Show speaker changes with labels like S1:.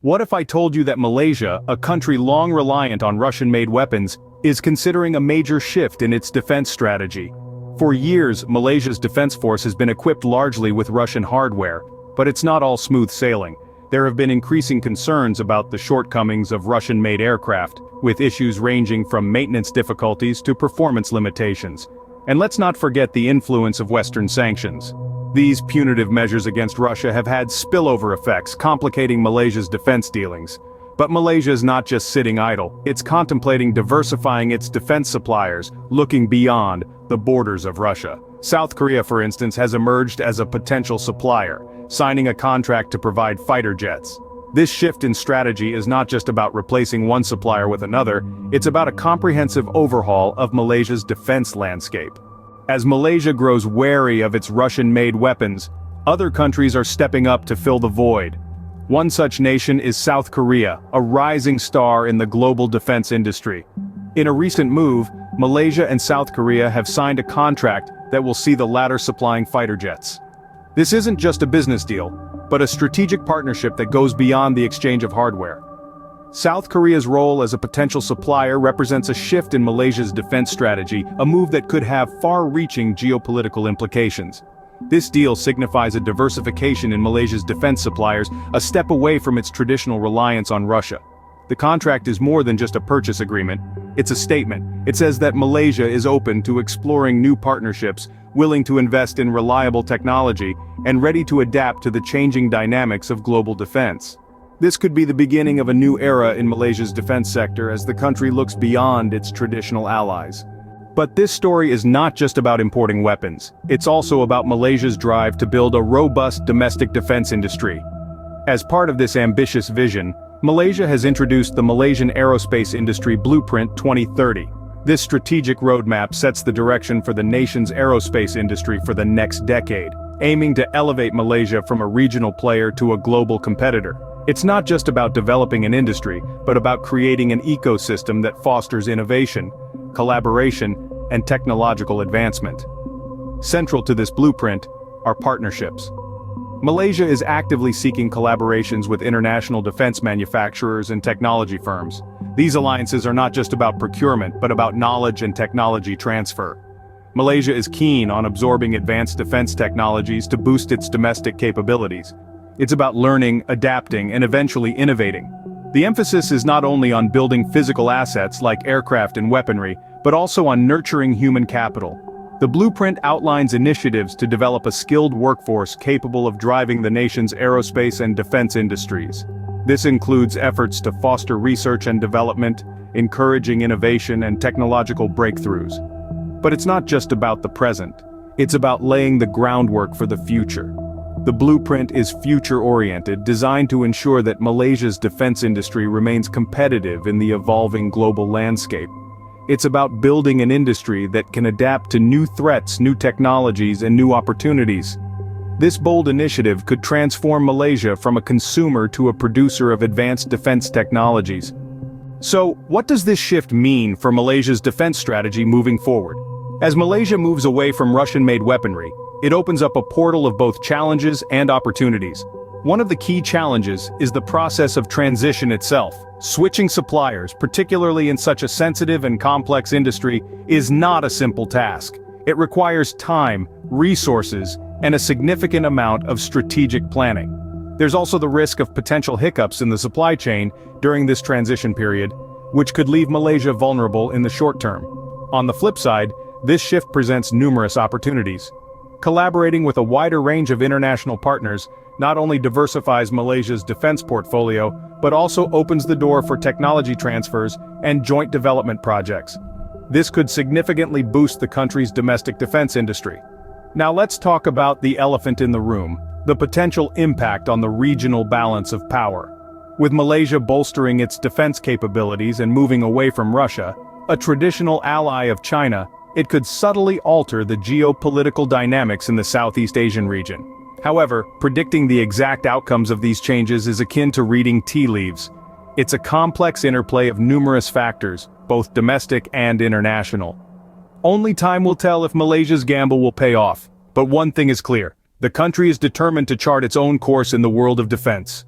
S1: What if I told you that Malaysia, a country long reliant on Russian-made weapons, is considering a major shift in its defense strategy? For years, Malaysia's defense force has been equipped largely with Russian hardware, but it's not all smooth sailing. There have been increasing concerns about the shortcomings of Russian-made aircraft, with issues ranging from maintenance difficulties to performance limitations. And let's not forget the influence of Western sanctions. These punitive measures against Russia have had spillover effects, complicating Malaysia's defense dealings. But Malaysia is not just sitting idle, it's contemplating diversifying its defense suppliers, looking beyond the borders of Russia. South Korea, for instance, has emerged as a potential supplier, signing a contract to provide fighter jets. This shift in strategy is not just about replacing one supplier with another, it's about a comprehensive overhaul of Malaysia's defense landscape. As Malaysia grows wary of its Russian-made weapons, other countries are stepping up to fill the void. One such nation is South Korea, a rising star in the global defense industry. In a recent move, Malaysia and South Korea have signed a contract that will see the latter supplying fighter jets. This isn't just a business deal, but a strategic partnership that goes beyond the exchange of hardware. South Korea's role as a potential supplier represents a shift in Malaysia's defense strategy, a move that could have far-reaching geopolitical implications. This deal signifies a diversification in Malaysia's defense suppliers, a step away from its traditional reliance on Russia. The contract is more than just a purchase agreement, it's a statement. It says that Malaysia is open to exploring new partnerships, willing to invest in reliable technology, and ready to adapt to the changing dynamics of global defense. This could be the beginning of a new era in Malaysia's defense sector as the country looks beyond its traditional allies. But this story is not just about importing weapons, it's also about Malaysia's drive to build a robust domestic defense industry. As part of this ambitious vision, Malaysia has introduced the Malaysian Aerospace Industry Blueprint 2030. This strategic roadmap sets the direction for the nation's aerospace industry for the next decade, aiming to elevate Malaysia from a regional player to a global competitor. It's not just about developing an industry, but about creating an ecosystem that fosters innovation, collaboration, and technological advancement. Central to this blueprint are partnerships. Malaysia is actively seeking collaborations with international defense manufacturers and technology firms. These alliances are not just about procurement, but about knowledge and technology transfer. Malaysia is keen on absorbing advanced defense technologies to boost its domestic capabilities. It's about learning, adapting, and eventually innovating. The emphasis is not only on building physical assets like aircraft and weaponry, but also on nurturing human capital. The blueprint outlines initiatives to develop a skilled workforce capable of driving the nation's aerospace and defense industries. This includes efforts to foster research and development, encouraging innovation and technological breakthroughs. But it's not just about the present. It's about laying the groundwork for the future. The blueprint is future-oriented, designed to ensure that Malaysia's defense industry remains competitive in the evolving global landscape. It's about building an industry that can adapt to new threats, new technologies, and new opportunities. This bold initiative could transform Malaysia from a consumer to a producer of advanced defense technologies. So, what does this shift mean for Malaysia's defense strategy moving forward? As Malaysia moves away from Russian-made weaponry, it opens up a portal of both challenges and opportunities. One of the key challenges is the process of transition itself. Switching suppliers, particularly in such a sensitive and complex industry, is not a simple task. It requires time, resources, and a significant amount of strategic planning. There's also the risk of potential hiccups in the supply chain during this transition period, which could leave Malaysia vulnerable in the short term. On the flip side, this shift presents numerous opportunities. Collaborating with a wider range of international partners not only diversifies Malaysia's defense portfolio, but also opens the door for technology transfers and joint development projects. This could significantly boost the country's domestic defense industry. Now let's talk about the elephant in the room, the potential impact on the regional balance of power. With Malaysia bolstering its defense capabilities and moving away from Russia, a traditional ally of China, it could subtly alter the geopolitical dynamics in the Southeast Asian region. However, predicting the exact outcomes of these changes is akin to reading tea leaves. It's a complex interplay of numerous factors, both domestic and international. Only time will tell if Malaysia's gamble will pay off, but one thing is clear: the country is determined to chart its own course in the world of defense.